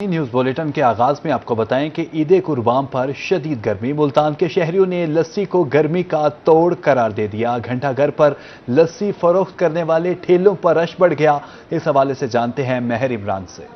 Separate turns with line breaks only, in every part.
News bulletin کے آغاز میں آپ کو بتائیں کہ عید قربان پر شدید گرمی، ملتان کے شہریوں نے لسی کو گرمی کا توڑ قرار دے دیا۔ گھنٹہ گھر پر لسی فروخت کرنے والے ٹھیلوں پر رش بڑھ گیا۔ اس حوالے سے جانتے ہیں مہر عمران سے۔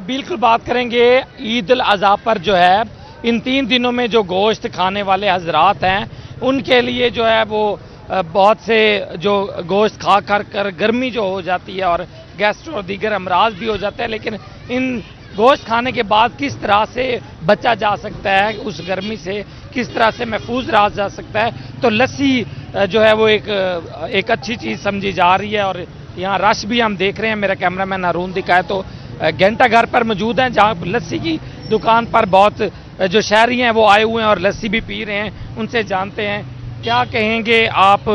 بالکل بات کریں گے عید الاضحیٰ پر جو ہے ان 3 دنوں میں جو گوشت کھانے والے حضرات ہیں ان کے لیے جو ہے وہ بہت سے جو گوشت کھا کر گرمی جو ہو جاتی ہے اور گیسٹرو اور دیگر امراض بھی ہو جاتے ہیں، لیکن ان گوشت کھانے کے بعد کس طرح سے بچا جا سکتا ہے، اس گرمی سے کس طرح سے محفوظ رہا جا سکتا ہے، تو لسی جو ہے وہ ایک اچھی چیز سمجھی جا رہی ہے۔ اور یہاں رش بھی ہم دیکھ رہے ہیں، میرا کیمرہ مین ہارون دکھائے تو گھنٹہ گھر پر موجود ہیں جہاں لسی کی دکان پر بہت جو شہری ہیں وہ آئے ہوئے ہیں اور لسی بھی پی رہے ہیں۔ ان سے جانتے ہیں کیا کہیں گے آپ،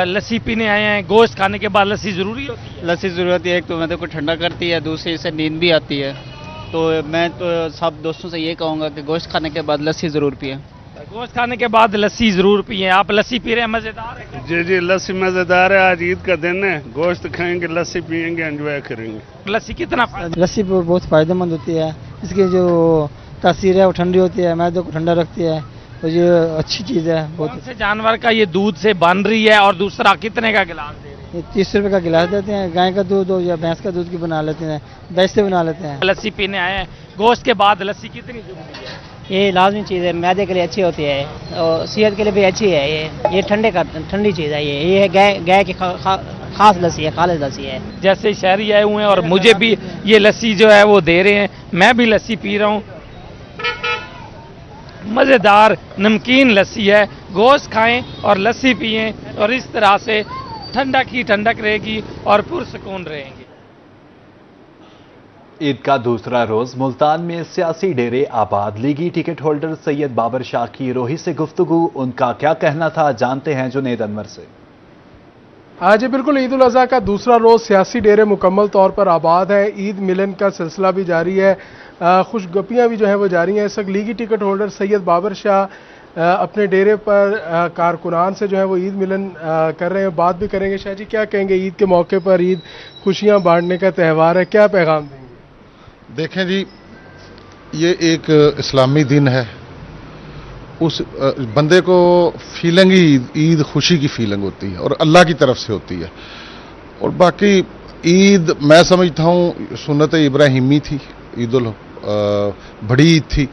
لسی پینے آئے ہیں، گوشت کھانے کے بعد لسی ضروری ہوتی ہے؟
لسی ضرورت ہے، ایک تو مدد کو ٹھنڈا کرتی ہے، دوسری سے نیند بھی آتی ہے، تو میں تو سب دوستوں سے یہ کہوں گا کہ گوشت کھانے کے بعد لسی ضرور پئیں۔
گوشت کھانے کے بعد لسی ضرور پیئیں۔ آپ لسی پی رہے ہیں، مزیدار ہے؟
جی لسی مزیدار ہے، آج عید کا دن ہے، گوشت کھائیں گے، لسی پیئیں گے، انجوائے کریں گے۔
لسی کتنا فائدہ؟
لسی بہت فائدہ مند ہوتی ہے، اس کی جو تاثیر ہے وہ ٹھنڈی ہوتی ہے، معدے کو ٹھنڈا رکھتی ہے، اور یہ اچھی چیز ہے بہت۔
کون سے جانور کا یہ دودھ سے بن رہی ہے اور دوسرا کتنے کا گلاس دے رہے ہیں؟
یہ 30 روپے کا گلاس دیتے ہیں، گائے کا دودھ ہو یا بھینس کا دودھ کی بنا لیتے ہیں، بھینس سے بنا لیتے ہیں۔
لسی پینے آئے ہیں، گوشت کے بعد لسی کتنی ضروری ہے؟
یہ لازمی چیز ہے، معدے کے لیے اچھی ہوتی ہے اور صحت کے لیے بھی اچھی ہے۔ یہ ٹھنڈی چیز ہے، یہ ہے گائے کی خاص لسی ہے، خالص لسی ہے۔
جیسے شہری آئے ہوئے ہیں اور مجھے بھی یہ لسی جو ہے وہ دے رہے ہیں، میں بھی لسی پی رہا ہوں۔ مزیدار نمکین لسی ہے، گوشت کھائیں اور لسی پئیں اور اس طرح سے ٹھنڈک رہے گی اور پرسکون رہیں گے۔
عید کا دوسرا روز ملتان میں سیاسی ڈیرے آباد، لیگی ٹکٹ ہولڈر سید بابر شاہ کی روحی سے گفتگو، ان کا کیا کہنا تھا، جانتے ہیں جنید انور سے۔
جی بالکل، عید الاضحیٰ کا دوسرا روز سیاسی ڈیرے مکمل طور پر آباد ہے، عید ملن کا سلسلہ بھی جاری ہے، خوش گپیاں بھی جو ہیں وہ جاری ہیں۔ اس وقت لیگی ٹکٹ ہولڈر سید بابر شاہ اپنے ڈیرے پر کارکنان سے جو ہے وہ عید ملن کر رہے ہیں، بات بھی کریں گے۔ شاہ جی کیا کہیں گے، عید کے موقع پر عید خوشیاں بانٹنے کا تہوار ہے، کیا پیغام دیں گے؟
دیکھیں جی، یہ ایک اسلامی دن ہے، اس بندے کو فیلنگ ہی عید خوشی کی فیلنگ ہوتی ہے اور اللہ کی طرف سے ہوتی ہے۔ اور باقی عید میں سمجھتا ہوں سنت ابراہیمی تھی، بڑی عید تھی،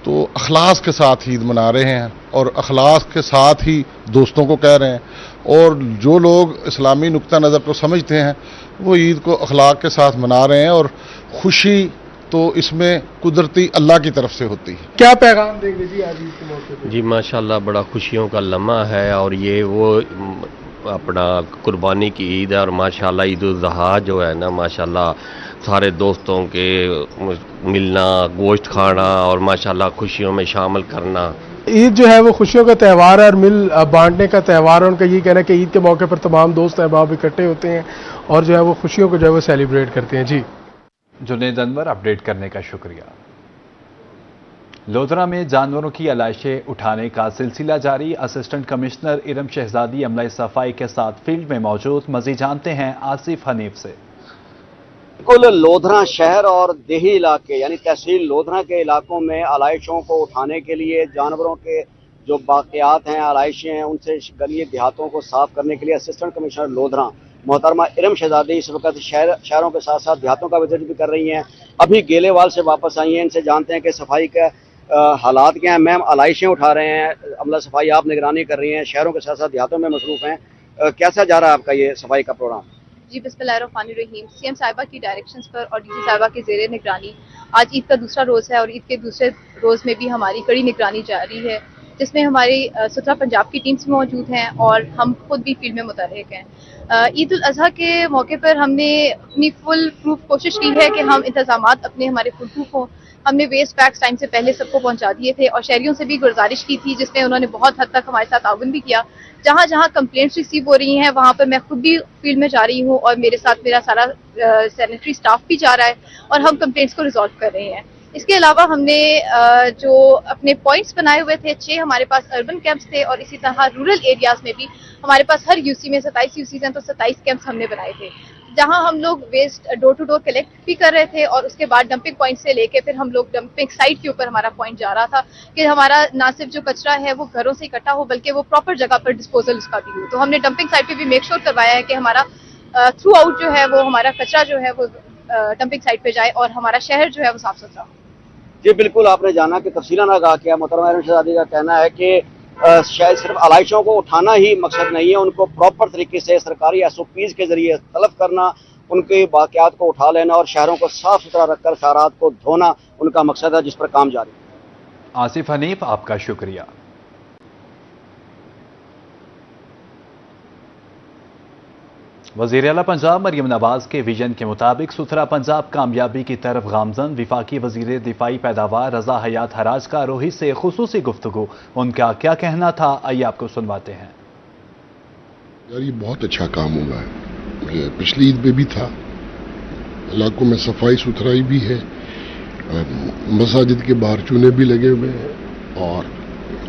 تو اخلاص کے ساتھ عید منا رہے ہیں اور اخلاص کے ساتھ ہی دوستوں کو کہہ رہے ہیں، اور جو لوگ اسلامی نقطہ نظر کو سمجھتے ہیں وہ عید کو اخلاق کے ساتھ منا رہے ہیں، اور خوشی تو اس میں قدرتی اللہ کی طرف سے ہوتی ہے۔
کیا پیغام دیں گے جی آج عید کے موقع پہ؟
جی ماشاءاللہ بڑا خوشیوں کا لمحہ ہے، اور یہ وہ اپنا قربانی کی عید ہے، اور ماشاءاللہ عید الاضحیٰ جو ہے نا، ماشاءاللہ سارے دوستوں کے ملنا، گوشت کھانا اور ماشاءاللہ خوشیوں میں شامل کرنا۔
عید جو ہے وہ خوشیوں کا تہوار ہے اور مل بانٹنے کا تہوار ہے۔ ان کا یہ کہنا ہے کہ عید کے موقع پر تمام دوست احباب اکٹھے ہوتے ہیں اور جو ہے وہ خوشیوں کو جو ہے وہ سیلیبریٹ کرتے ہیں۔ جی
جنید انور، اپڈیٹ کرنے کا شکریہ۔ لودھرا میں جانوروں کی علائشیں اٹھانے کا سلسلہ جاری، اسسٹنٹ کمشنر ارم شہزادی عملہ صفائی کے ساتھ فیلڈ میں موجود، مزید جانتے ہیں آصف حنیف سے۔
بالکل، لودھرا شہر اور دیہی علاقے یعنی تحصیل لودھرا کے علاقوں میں علائشوں کو اٹھانے کے لیے، جانوروں کے جو باقیات ہیں، علائشیں ہیں، ان سے گلی دیہاتوں کو صاف کرنے کے لیے اسسٹنٹ کمشنر لودھرا محترمہ ارم شہزادی اس وقت شہروں کے ساتھ ساتھ دیہاتوں کا وزٹ بھی کر رہی ہیں۔ ابھی گیلے وال سے واپس آئی ہیں، ان سے جانتے ہیں کہ صفائی کا حالات کیا ہیں۔ میم، علائشیں اٹھا رہے ہیں، عملہ صفائی آپ نگرانی کر رہی ہیں، شہروں کے ساتھ ساتھ دیہاتوں میں مصروف ہیں، کیسا جا رہا ہے آپ کا یہ صفائی کا پروگرام؟
جی بسم اللہ الرحمن الرحیم، سی ایم صاحبہ کی ڈائریکشنز پر اور ڈی سی صاحبہ کے زیر نگرانی آج عید کا دوسرا روز ہے، اور عید کے دوسرے روز میں بھی ہماری کڑی نگرانی جاری ہے، جس میں ہماری سترہ پنجاب کی ٹیمز موجود ہیں اور ہم خود بھی فیلڈ میں متحرک ہیں۔ عید الاضحیٰ کے موقع پر ہم نے اپنی فل پروف کوشش کی ہے کہ ہم انتظامات ہمارے فل پروف ہوں۔ ہم نے ویسٹ پیکس ٹائم سے پہلے سب کو پہنچا دیے تھے اور شہریوں سے بھی گزارش کی تھی، جس میں انہوں نے بہت حد تک ہمارے ساتھ تعاون بھی کیا۔ جہاں جہاں کمپلینٹس ریسیو ہو رہی ہیں وہاں پر میں خود بھی فیلڈ میں جا رہی ہوں اور میرے ساتھ میرا سارا سینیٹری سٹاف بھی جا رہا ہے اور ہم کمپلینٹس کو ریزالو کر رہے ہیں۔ اس کے علاوہ ہم نے جو اپنے پوائنٹس بنائے ہوئے تھے، 6 ہمارے پاس اربن کیمپس تھے اور اسی طرح رورل ایریاز میں بھی ہمارے پاس ہر یو سی میں 27 یو سیز ہیں، تو 27 کیمپس ہم نے بنائے تھے۔ जहां हम लोग waste door to door collect भी कर रहे थे और उसके बाद डंपिंग पॉइंट से लेके फिर हम लोग डंपिंग साइट के ऊपर हमारा पॉइंट जा रहा था कि हमारा ना सिर्फ जो कचरा है वो घरों से इकट्ठा हो बल्कि वो प्रॉपर जगह पर डिस्पोजल उसका भी हो। तो हमने डंपिंग साइट पे भी मेक श्योर करवाया है कि हमारा थ्रू आउट जो है वो हमारा कचरा जो है वो डंपिंग साइट पे जाए और हमारा शहर जो है वो साफ सुथरा हो।
जी बिल्कुल, आपने जाना कि तफसीलन आगाह किया। मोहतरमा एरन शहजादी का कहना है कि शायद सिर्फ आलाइशों को उठाना ही मकसद नहीं है, उनको प्रॉपर तरीके से सरकारी SOPs के जरिए तलब करना, उनके वाक़यात को उठा लेना और शहरों को साफ सुथरा रखकर शहरात को धोना उनका मकसद है, जिस पर काम जारी है।
आसिफ हनीफ, आपका शुक्रिया। वज़ीर आला पंजाब मरियम नवाज के विजन के मुताबिक सुथरा पंजाब कामयाबी की तरफ गामजन विफाकी वज़ीर दिफाई पैदावार रज़ा हयात हराज का रोही से खुसूसी गुफ्तगू। उनका क्या कहना था, आइए आपको सुनवाते हैं।
यार, ये बहुत अच्छा काम हुआ है। पिछली ईद पे भी था, इलाकों में सफाई सुथराई भी है, मसाजिद के बाहर चूने भी लगे हुए हैं और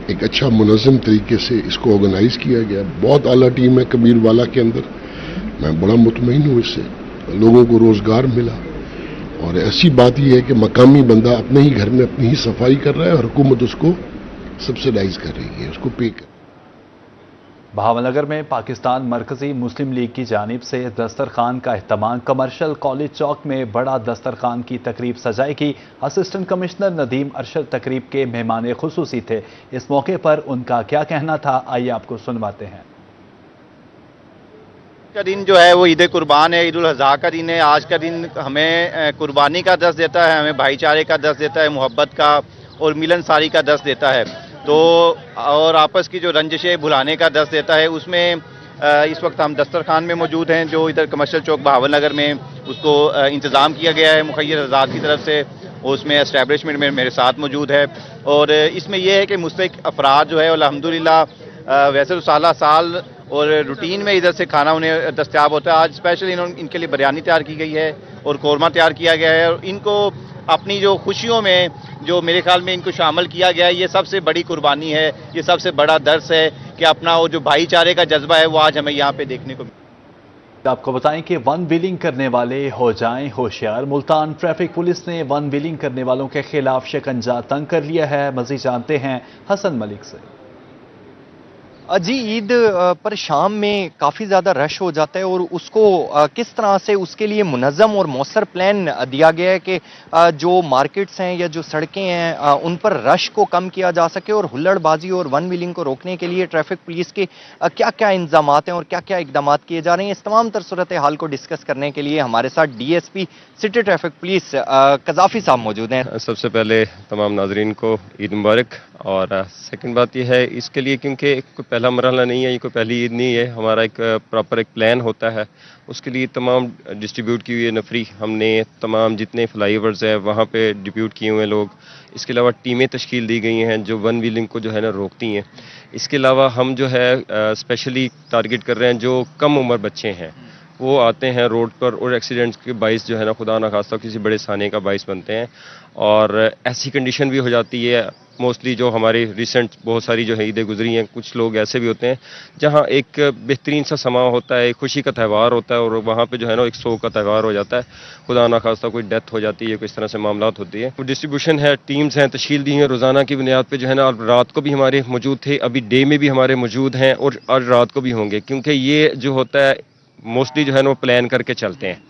एक अच्छा मुनज़्ज़म तरीके से इसको ऑर्गेनाइज किया गया। बहुत आला टीम है कबीर वाला के अंदर, मैं बड़ा मुतमईन हूँ इससे। लोगों को रोजगार मिला और ऐसी बात यह है कि मकामी बंदा अपने ही घर में अपनी ही सफाई कर रहा है और हुकूमत उसको सब्सिडाइज कर रही है, उसको पे कर।
बहावलनगर में पाकिस्तान मरकजी मुस्लिम लीग की जानिब से दस्तरखान का अहतमाम। कमर्शियल कॉलेज चौक में बड़ा दस्तरखान की तकरीब सजाई की। असिस्टेंट कमिश्नर नदीम अरशद तकरीब के मेहमान खुसूसी थे। इस मौके पर उनका क्या कहना था, आइए आपको सुनवाते हैं।
का दिन जो है वो ईद कुर्बान है, ईद उल अज़हा का दिन है। आज का दिन हमें कुर्बानी का दर्स देता है, हमें भाईचारे का दर्स देता है, मोहब्बत का और मिलनसारी का दर्स देता है, तो और आपस की जो रंजिशें भुलाने का दर्स देता है। उसमें इस वक्त हम दस्तरखान में मौजूद हैं जो इधर कमर्शियल चौक बहावलनगर में उसको इंतज़ाम किया गया है मुखय्यर आज़ाद की तरफ से। उसमें एस्टैब्लिशमेंट में मेरे साथ मौजूद है और इसमें यह है कि मुस्तहिक़ अफराद जो है अल्हम्दुलिल्लाह वैसे तो साल और रूटीन में इधर से खाना उन्हें दस्तयाब होता है। आज स्पेशल इनके लिए बिरयानी तैयार की गई है और कौरमा तैयार किया गया है और इनको अपनी जो खुशियों में जो मेरे ख्याल में इनको शामिल किया गया है, ये सबसे बड़ी कुर्बानी है, ये सबसे बड़ा दर्स है कि अपना वो जो भाईचारे का जज्बा है वो आज हमें यहाँ पे देखने को।
आपको बताएं कि वन व्हीलिंग करने वाले हो जाएं होशियार। मुल्तान ट्रैफिक पुलिस ने वन व्हीलिंग करने वालों के खिलाफ शिकंजा तंग कर लिया है। मजीद जानते हैं हसन मलिक से।
जी, ईद पर शाम में काफ़ी ज़्यादा रश हो जाता है और उसको किस तरह से उसके लिए मुनज़्ज़म और मौसर प्लान दिया गया है कि जो मार्केट्स हैं या जो सड़कें हैं उन पर रश को कम किया जा सके और हुल्लड़बाजी और वन व्हीलिंग को रोकने के लिए ट्रैफिक पुलिस के क्या क्या इंतजामात हैं और क्या क्या इकदाम किए जा रहे हैं। इस तमाम तर सूरत हाल को डिस्कस करने के लिए हमारे साथ DSP सिटी ट्रैफिक पुलिस कज़ाफ़ी साहब मौजूद हैं।
सबसे पहले तमाम नाजरीन को ईद मुबारक। और सेकंड बात यह है इसके लिए क्योंकि कोई पहला मरहला नहीं है, ये कोई पहली ईद नहीं है, हमारा एक प्रॉपर एक प्लान होता है। उसके लिए तमाम डिस्ट्रीब्यूट की हुई है नफरी, हमने तमाम जितने फ्लाईओवर्स है वहाँ पे डिप्यूट किए हुए हैं लोग। इसके अलावा टीमें तश्कील दी गई हैं जो वन व्हीलिंग को जो है ना रोकती हैं। इसके अलावा हम जो है स्पेशली टारगेट कर रहे हैं जो कम उम्र बच्चे हैं, वो आते हैं रोड पर और एक्सीडेंट्स के बाइस जो है ना खुदा ना खास्ता किसी बड़े साने का बाइस बनते हैं। और ऐसी कंडीशन भी हो जाती है मोस्टली जो हमारी रिसेंट बहुत सारी जो है ईदें गुजरी हैं, कुछ लोग ऐसे भी होते हैं जहां एक बेहतरीन सा समा होता है, एक खुशी का त्यौहार होता है और वहां पे जो है ना एक शोक का त्यौहार हो जाता है, खुदा ना खास्ता कोई डेथ हो जाती है, कोई इस तरह से मामलात होती है। तो डिस्ट्रीब्यूशन है, टीम्स हैं तश्कील दी हैं रोज़ाना की बुनियाद पे जो है ना। रात को भी हमारे मौजूद थे, अभी डे में भी हमारे मौजूद हैं और आज रात को भी होंगे, क्योंकि ये जो होता है मोस्टली जो है ना वो प्लान करके चलते हैं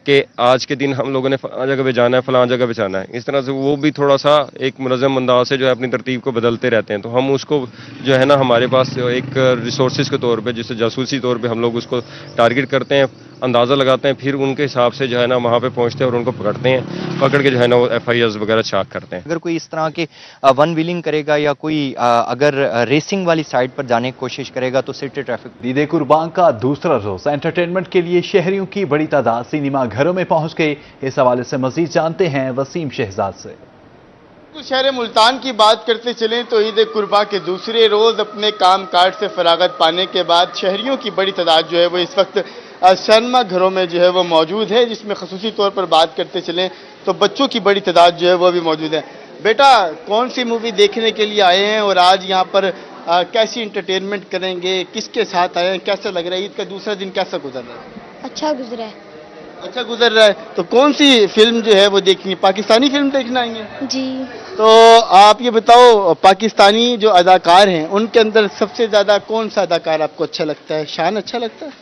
कि आज के दिन हम लोगों ने फलां जगह पे जाना है, फलां जगह पे जाना है। इस तरह से वो भी थोड़ा सा एक मुनज़्ज़म अंदाज से जो है अपनी तरतीब को बदलते रहते हैं। तो हम उसको जो है ना हमारे पास एक रिसोर्सेज के तौर पे, जिससे जासूसी तौर पे हम लोग उसको टारगेट करते हैं, अंदाज़ा लगाते हैं, फिर उनके हिसाब से जो है ना वहाँ पे पहुँचते हैं और उनको पकड़ते हैं, पकड़ के जो है ना वो FIRs वगैरह चाक करते हैं।
अगर कोई इस तरह के वन व्हीलिंग करेगा या कोई अगर रेसिंग वाली साइड पर जाने की कोशिश करेगा तो सिटी ट्रैफिक।
ईद कुर्बान का दूसरा रोज एंटरटेनमेंट के लिए शहरियों की बड़ी तादाद सिनेमा घरों में पहुंच गई। इस हवाले से मजीद जानते हैं वसीम शहजाद से।
शहर मुल्तान की बात करते चलें तो ईद कुर्बान के दूसरे रोज अपने काम काज से फरागत पाने के बाद शहरियों की बड़ी तादाद जो है वो इस वक्त सिनेमा घरों में जो है वो मौजूद है, जिसमें खसूसी तौर पर बात करते चलें तो बच्चों की बड़ी तादाद जो है वो भी मौजूद है। बेटा, कौन सी मूवी देखने के लिए आए हैं और आज यहाँ पर कैसी इंटरटेनमेंट करेंगे, किसके साथ आए हैं, कैसा लग रहा है, ईद का दूसरा दिन कैसा गुजर रहा है?
अच्छा गुजरा है।
अच्छा गुजर रहा है। तो कौन सी फिल्म जो है वो देखनी, पाकिस्तानी फिल्म देखना आएंगे?
जी।
तो आप ये बताओ, पाकिस्तानी जो अदाकार हैं उनके अंदर सबसे ज्यादा कौन सा अदाकार आपको अच्छा लगता है? शान अच्छा लगता है?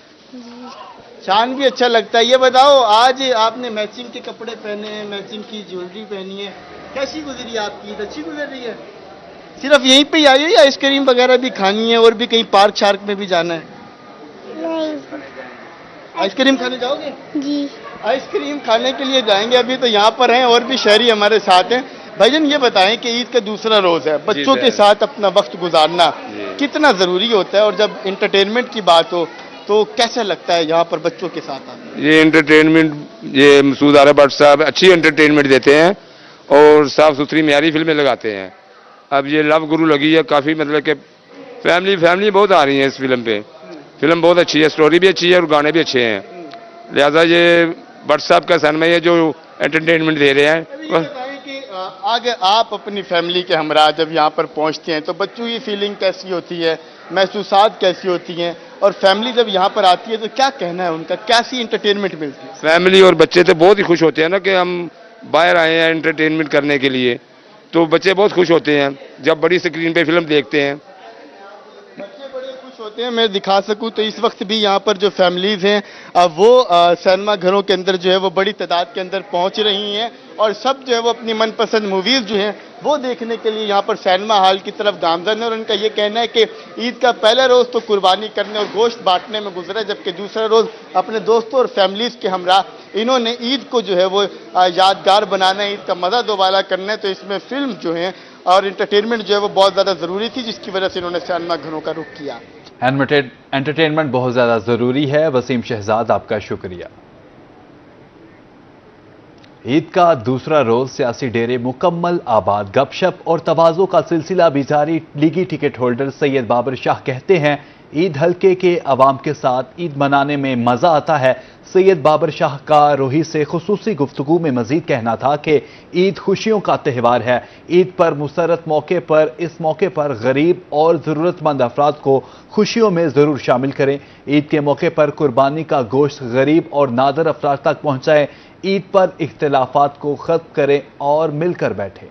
शान भी अच्छा लगता है। ये बताओ, आज आपने मैचिंग के कपड़े पहने हैं, मैचिंग की ज्वेलरी पहनी है, कैसी गुजरी आपकी ईद? अच्छी गुजर रही है? सिर्फ यहीं पे ही आई हो या आइसक्रीम वगैरह भी खानी है और भी कहीं पार्क शार्क में भी जाना है?
नहीं।
आइसक्रीम खाने जाओगे?
जी।
आइसक्रीम खाने के लिए जाएंगे। अभी तो यहाँ पर हैं और भी शहरी हमारे साथ हैं। भाईजान ये बताएं कि ईद का दूसरा रोज है, बच्चों के साथ अपना वक्त गुजारना कितना जरूरी होता है, और जब एंटरटेनमेंट की बात हो तो कैसा लगता है यहाँ पर बच्चों के साथ आना?
ये एंटरटेनमेंट, ये मसूद आरा भट्ट साहब अच्छी एंटरटेनमेंट देते हैं और साफ सुथरी म्यारी फिल्में लगाते हैं। अब ये लव गुरु लगी है, काफ़ी मतलब कि फैमिली बहुत आ रही है इस फिल्म पे। फिल्म बहुत अच्छी है, स्टोरी भी अच्छी है और गाने भी अच्छे हैं, लिहाजा ये भट्ट साहब का सनम है जो एंटरटेनमेंट दे रहे हैं।
आगे आप अपनी फैमिली के हमरा जब यहाँ पर पहुँचते हैं तो बच्चों की फीलिंग कैसी होती है, महसूसात कैसी होती हैं, और फैमिली जब यहाँ पर आती है तो क्या कहना है उनका, कैसी एंटरटेनमेंट मिलती है?
फैमिली और बच्चे तो बहुत ही खुश होते हैं ना कि हम बाहर आए हैं एंटरटेनमेंट करने के लिए, तो बच्चे बहुत खुश होते हैं जब बड़ी स्क्रीन पे फिल्म देखते हैं।
बच्चे बड़े खुश होते हैं। मैं दिखा सकूं तो इस वक्त भी यहाँ पर जो फैमिलीज हैं वो सिनेमा घरों के अंदर जो है वो बड़ी तादाद के अंदर पहुँच रही हैं, और सब जो है वो अपनी मनपसंद मूवीज़ जो हैं वो देखने के लिए यहाँ पर सिनेमा हॉल की तरफ गामजन है। और उनका ये कहना है कि ईद का पहला रोज़ तो कुर्बानी करने और गोश्त बांटने में गुजरा, जबकि दूसरा रोज़ अपने दोस्तों और फैमिलीज़ के हमरा इन्होंने ईद को जो है वो यादगार बनाना है, ईद का मज़ा दोबारा करना है। तो इसमें फिल्म जो है और इंटरटेनमेंट जो है वो बहुत ज़्यादा ज़रूरी थी, जिसकी वजह से इन्होंने सिनेमा घरों का रुख किया।
एंटरटेनमेंट बहुत ज़्यादा ज़रूरी है। वसीम शहजाद, आपका शुक्रिया। ईद का दूसरा रोज सियासी डेरे मुकम्मल आबाद, गपशप और तवाज़ो का सिलसिला भी जारी। लीगी टिकट होल्डर सैयद बाबर शाह कहते हैं, ईद हल्के के अवाम के साथ ईद मनाने में मज़ा आता है। सैयद बाबर शाह का रोही से खुसूसी गुफ्तगू में मजीद कहना था कि ईद खुशियों का त्यौहार है। ईद पर मुसर्रत मौके पर इस मौके पर गरीब और ज़रूरतमंद अफराद को खुशियों में ज़रूर शामिल करें। ईद के मौके पर कुर्बानी का गोश्त गरीब और नादर अफराद तक पहुँचाएं। ईद पर इख्तिलाफात को खत्म करें और मिलकर बैठें।